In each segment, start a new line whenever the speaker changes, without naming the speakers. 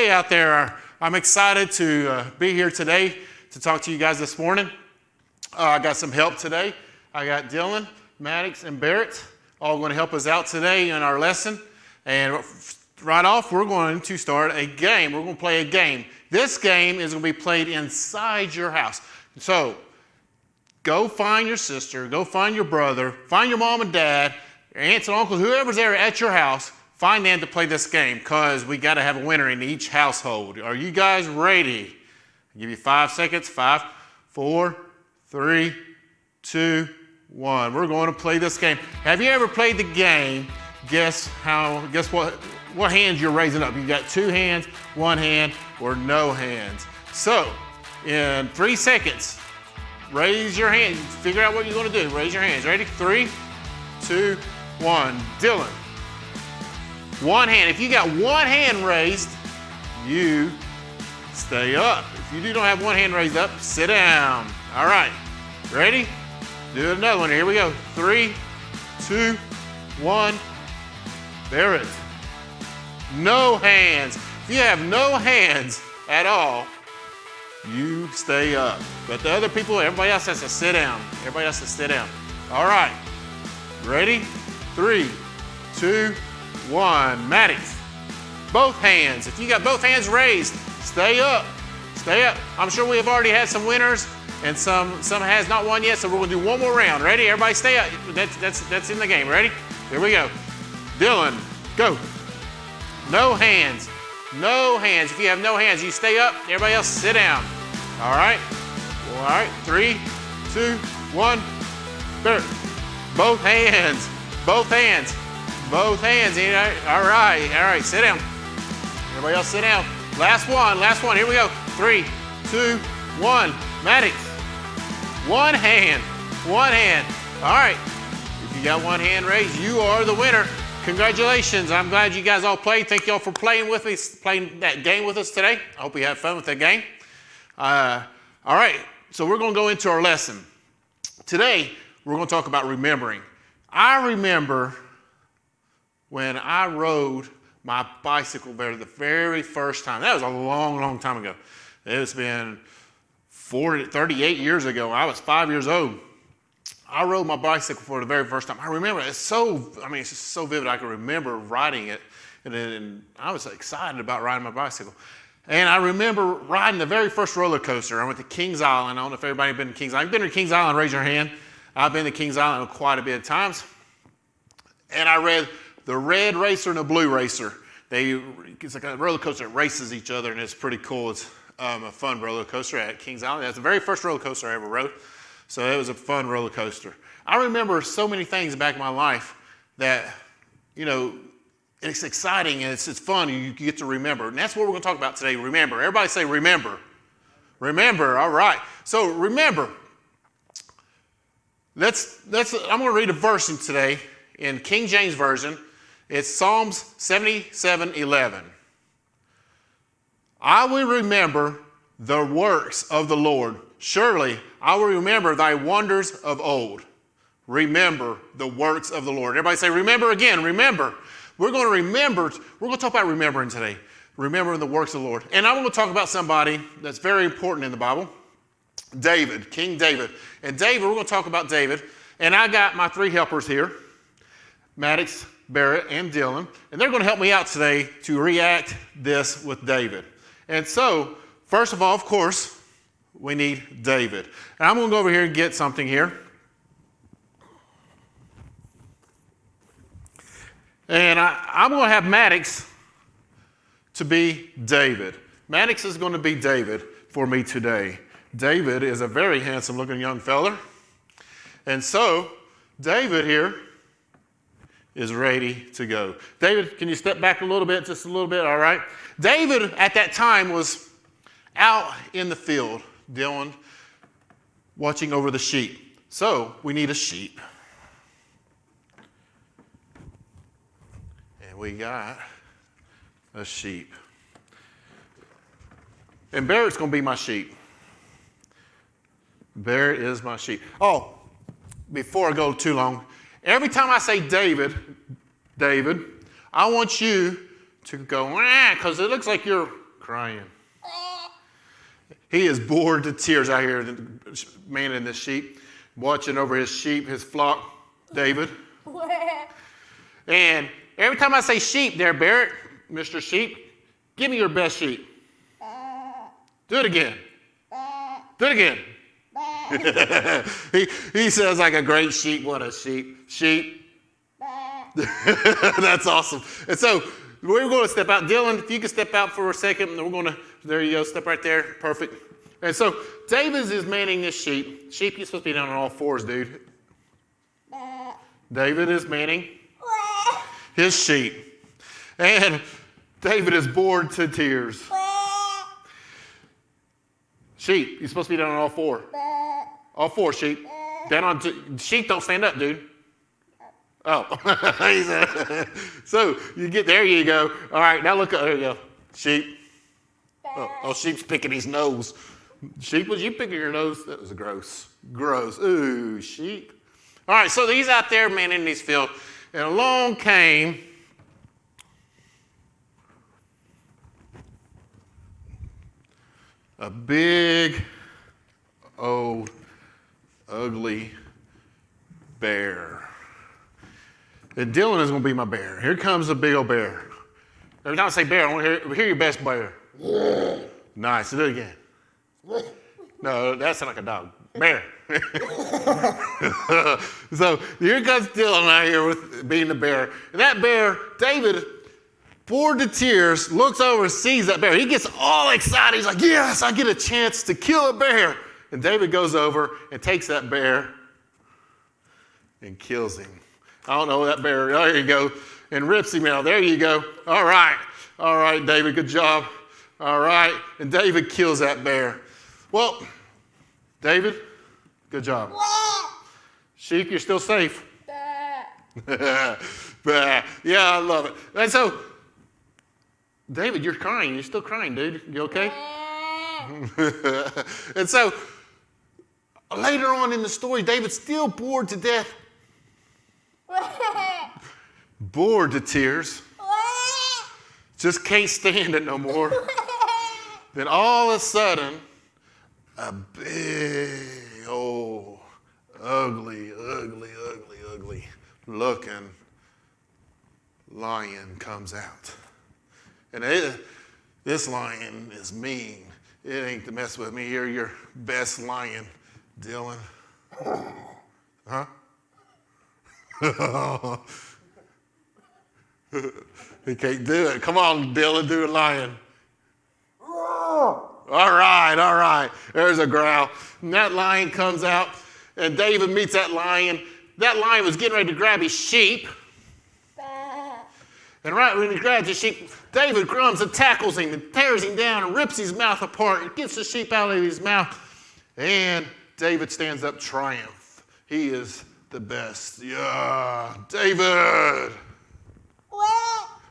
Hey out there, I'm excited to be here today to talk to you guys this morning. I got some help today. I got Dylan, Maddox, and Barrett all going to help us out today in our lesson. And right off, we're going to start a game. We're going to play a game. This game is going to be played inside your house. So go find your sister, go find your brother, find your mom and dad, your aunts and uncles, whoever's there at your house. Find them to play this game because we got to have a winner in each household. Are you guys ready? I'll give you 5 seconds. 5, 4, 3, 2, 1. We're going to play this game. Have you ever played the game? Guess what hands you're raising up. You got 2 hands, 1 hand, or no hands. So in 3 seconds, raise your hand. Figure out what you're going to do. Raise your hands. Ready? 3, 2, 1. Dylan. 1 hand. If you got 1 hand raised, you stay up. If you don't have 1 hand raised up, sit down. All right. Ready? Do another one. Here we go. 3, 2, 1. Barrett. No hands. If you have no hands at all, you stay up. But the other people, everybody else has to sit down. Everybody has to sit down. All right. Ready? 3, 2, 1. Maddox. Both hands. If you got both hands raised, stay up. Stay up. I'm sure we have already had some winners and some has not won yet, so we're going to do one more round. Ready? Everybody stay up. That's in the game. Ready? Here we go. Dylan, go. No hands. No hands. If you have no hands, you stay up. Everybody else sit down. All right? All right. 3, 2, 1. There. Both hands. Both hands. Both hands. All right. All right. Sit down. Everybody else sit down. Last one. Last one. Here we go. 3, 2, 1. Maddox. 1 hand. 1 hand. All right. If you got 1 hand raised, you are the winner. Congratulations. I'm glad you guys all played. Thank you all for playing with me, playing that game with us today. I hope you had fun with that game. All right. So we're going to go into our lesson. Today, we're going to talk about remembering. I remember when I rode my bicycle there the very first time. That was a long, long time ago. It's been 38 years ago. I was 5 years old. I rode my bicycle for the very first time. I remember it's just so vivid. I can remember riding it. And I was excited about riding my bicycle. And I remember riding the very first roller coaster. I went to Kings Island. I don't know if everybody been to Kings Island. You've been to Kings Island, raise your hand. I've been to Kings Island quite a bit of times. And I read the red racer and the blue racer. It's like a roller coaster that races each other, and it's pretty cool. It's a fun roller coaster at Kings Island. That's the very first roller coaster I ever rode. So it was a fun roller coaster. I remember so many things back in my life that, it's exciting and it's fun. You get to remember. And that's what we're going to talk about today. Remember. Everybody say remember. Remember. All right. So remember. I'm going to read a verse today in King James Version. It's Psalms 77:11. I will remember the works of the Lord. Surely I will remember thy wonders of old. Remember the works of the Lord. Everybody say remember again. Remember. We're going to remember. We're going to talk about remembering today. Remembering the works of the Lord. And I'm going to talk about somebody that's very important in the Bible. David, King David. And David, we're going to talk about David. And I got my 3 helpers here. Maddox, Barrett, and Dylan. And they're going to help me out today to react this with David. And so, first of all, of course, we need David. And I'm going to go over here and get something here. And I'm going to have Maddox to be David. Maddox is going to be David for me today. David is a very handsome looking young fella. And so, David here is ready to go. David, can you step back a little bit, just a little bit? All right. David at that time was out in the field, Dylan, watching over the sheep. So we need a sheep. And we got a sheep. And Barrett's going to be my sheep. Barrett is my sheep. Oh, before I go too long, every time I say David, I want you to go, because it looks like you're crying. He is bored to tears out here, manning this sheep, watching over his sheep, his flock, David. And every time I say sheep there, Barrett, Mr. Sheep, give me your best sheep. Do it again. Do it again. he sounds like a great sheep. What a sheep. Sheep. That's awesome. And so we're going to step out. Dylan, if you can step out for a second, we're going to, there you go, step right there. Perfect. And so David is manning this sheep. Sheep, you're supposed to be down on all fours, dude. David is manning his sheep. And David is bored to tears. Sheep, you're supposed to be down on all four. All four, sheep. Down on sheep don't stand up, dude. Oh. So you get, there you go. All right, now look up, there you go. Sheep. Oh, sheep's picking his nose. Sheep, was you picking your nose? That was gross. Gross. Ooh, sheep. All right, so he's out there manning these fields, and along came a big, old, ugly bear. And Dylan is going to be my bear. Here comes a big old bear. Every time I say bear, I want to hear your best bear. Nice. Do it again. No, that sounds like a dog. Bear. So here comes Dylan out here with being the bear. And that bear, David, bored to tears, looks over and sees that bear. He gets all excited. He's like, yes, I get a chance to kill a bear. And David goes over and takes that bear and kills him. I don't know that bear. There you go. And rips him out. There you go. All right. All right, David. Good job. All right. And David kills that bear. Well, David, good job. Sheep, you're still safe. Yeah, I love it. And so, David, you're crying. You're still crying, dude. You okay? And so, later on in the story, David's still bored to death. Bored to tears. Just can't stand it no more. Then all of a sudden, a big, old, ugly looking lion comes out. And this lion is mean. It ain't to mess with me. You're your best lion, Dylan. Huh? He can't do it. Come on, Dylan, do a lion. All right. There's a growl. And that lion comes out, and David meets that lion. That lion was getting ready to grab his sheep. And right when he grabs his sheep, David comes and tackles him and tears him down and rips his mouth apart and gets the sheep out of his mouth. And David stands up triumph. He is the best. Yeah, David.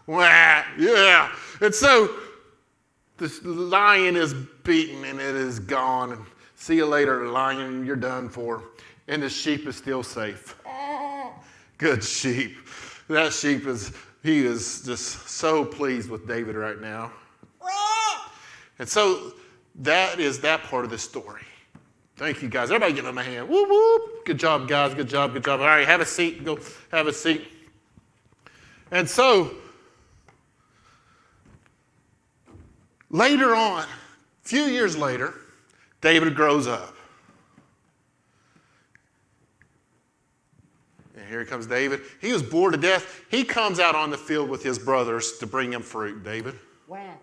Wah, yeah. And so the lion is beaten and it is gone. And see you later, lion. You're done for. And the sheep is still safe. Good sheep. That sheep he is just so pleased with David right now. And so that is that part of the story. Thank you, guys. Everybody give them a hand. Whoop, whoop. Good job, guys. Good job. All right, have a seat. Go have a seat. And so later on, a few years later, David grows up. And here comes David. He was bored to death. He comes out on the field with his brothers to bring him fruit. David?
Wow.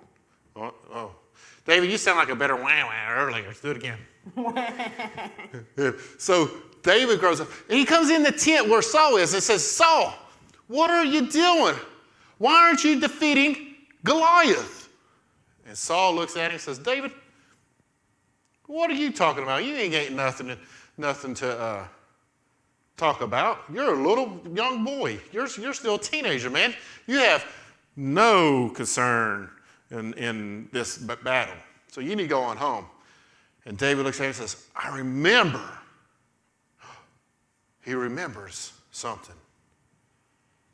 Oh. David, you sound like a better wah-wah earlier. Let's do it again. So David grows up. And he comes in the tent where Saul is and says, Saul, what are you doing? Why aren't you defeating Goliath? And Saul looks at him and says, David, what are you talking about? You ain't got nothing to talk about. You're a little young boy. You're still a teenager, man. You have no concern in this battle. So you need to go on home. And David looks at him and says, I remember. He remembers something.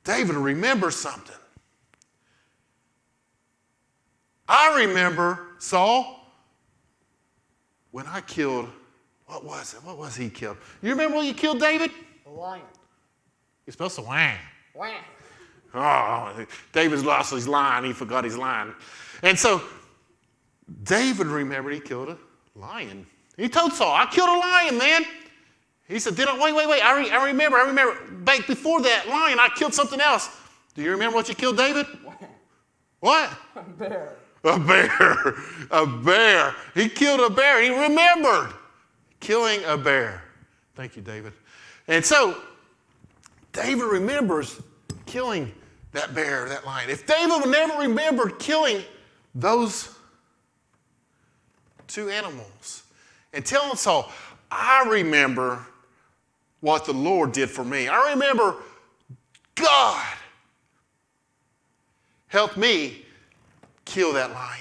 David remembers something. I remember, Saul, when I killed, what was it? What was he killed? You remember when you killed David?
A lion.
You're supposed to whang.
Wham.
Oh, David's lost his line. He forgot his line. And so David remembered he killed a lion. He told Saul, I killed a lion, man. He said, wait. I remember. Back before that lion, I killed something else. Do you remember what you killed, David? What?
A bear.
A bear. A bear. He killed a bear. He remembered killing a bear. Thank you, David. And so David remembers killing that bear, that lion. If David would never remembered killing those two animals and telling Saul, I remember what the Lord did for me. I remember God helped me kill that lion.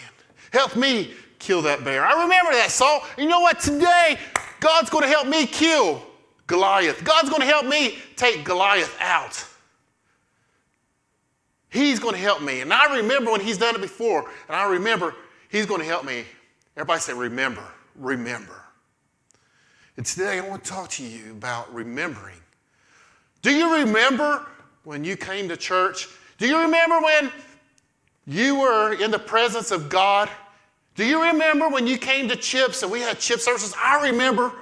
Help me kill that bear. I remember that, Saul. You know what? Today, God's going to help me kill Goliath. God's going to help me take Goliath out. He's going to help me. And I remember when he's done it before, and I remember he's going to help me. Everybody say, remember, remember. And today I want to talk to you about remembering. Do you remember when you came to church? Do you remember when you were in the presence of God? Do you remember when you came to Ch.I.P.Z and we had Ch.I.P.Z services? I remember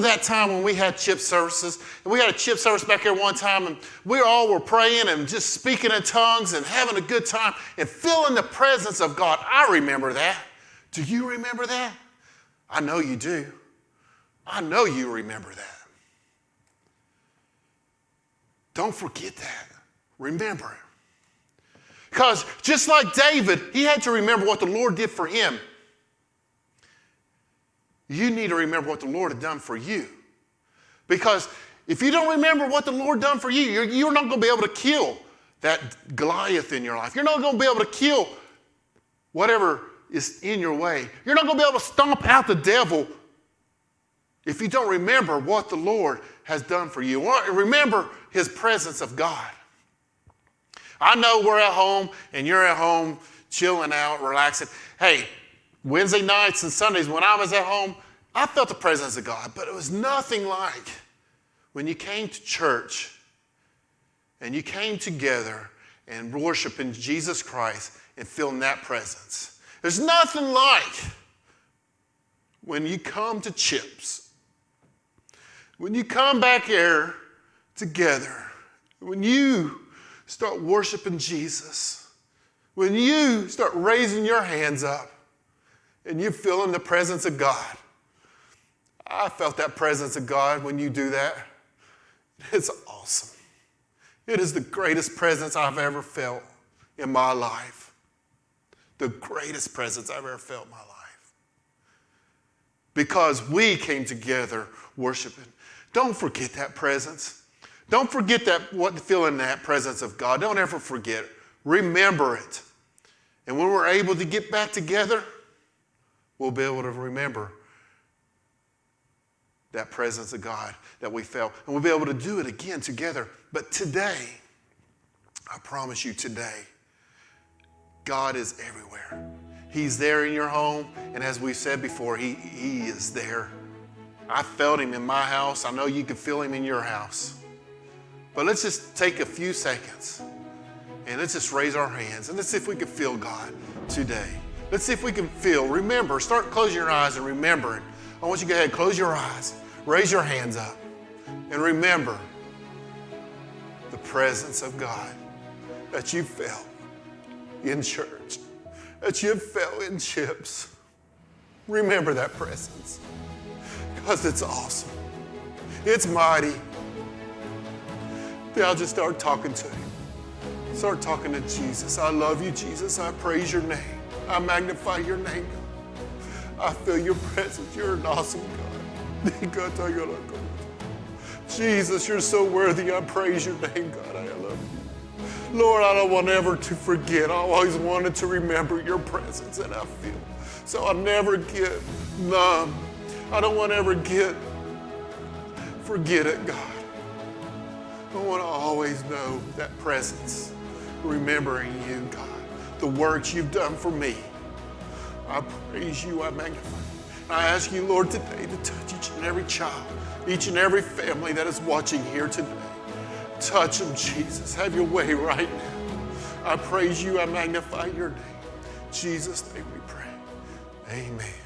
that time when we had Ch.I.P.Z services. And we had a Ch.I.P.Z service back here one time, and we all were praying and just speaking in tongues and having a good time and feeling the presence of God. I remember that. Do you remember that? I know you do. I know you remember that. Don't forget that. Remember it. Because just like David, he had to remember what the Lord did for him. You need to remember what the Lord had done for you. Because if you don't remember what the Lord done for you, you're not going to be able to kill that Goliath in your life. You're not going to be able to kill whatever is in your way. You're not going to be able to stomp out the devil if you don't remember what the Lord has done for you. Remember his presence of God. I know we're at home and you're at home chilling out, relaxing. Hey, Wednesday nights and Sundays when I was at home, I felt the presence of God, but it was nothing like when you came to church and you came together and worshiping Jesus Christ and feeling that presence. There's nothing like when you come to Ch.I.P.Z, when you come back here together, when you start worshiping Jesus, when you start raising your hands up and you're feeling the presence of God. I felt that presence of God when you do that. It's awesome. It is the greatest presence I've ever felt in my life. The greatest presence I've ever felt in my life. Because we came together worshiping. Don't forget that presence. Don't forget what feeling that presence of God. Don't ever forget it. Remember it. And when we're able to get back together, we'll be able to remember that presence of God that we felt. And we'll be able to do it again together. But today, I promise you today, God is everywhere. He's there in your home. And as we said before, He is there. I felt Him in my house. I know you can feel Him in your house. But let's just take a few seconds and let's just raise our hands and let's see if we can feel God today. Let's see if we can feel, remember, start closing your eyes and remember it. I want you to go ahead and close your eyes, raise your hands up, and remember the presence of God that you felt in church, that you felt in Ch.I.P.Z. Remember that presence because it's awesome. It's mighty. Then I'll just start talking to Him. Start talking to Jesus. I love you, Jesus. I praise your name. I magnify your name, God. I feel your presence. You're an awesome God. Jesus, you're so worthy. I praise your name, God. I love you. Lord, I don't want ever to forget. I always wanted to remember your presence, and I feel. So I never get numb. I don't want to ever forget it, God. I want to always know that presence, remembering you, God. the works you've done for me. I praise you, I magnify you. I ask you, Lord, today to touch each and every child, each and every family that is watching here today. Touch them, Jesus. Have your way right now. I praise you, I magnify your name. In Jesus' name we pray. Amen.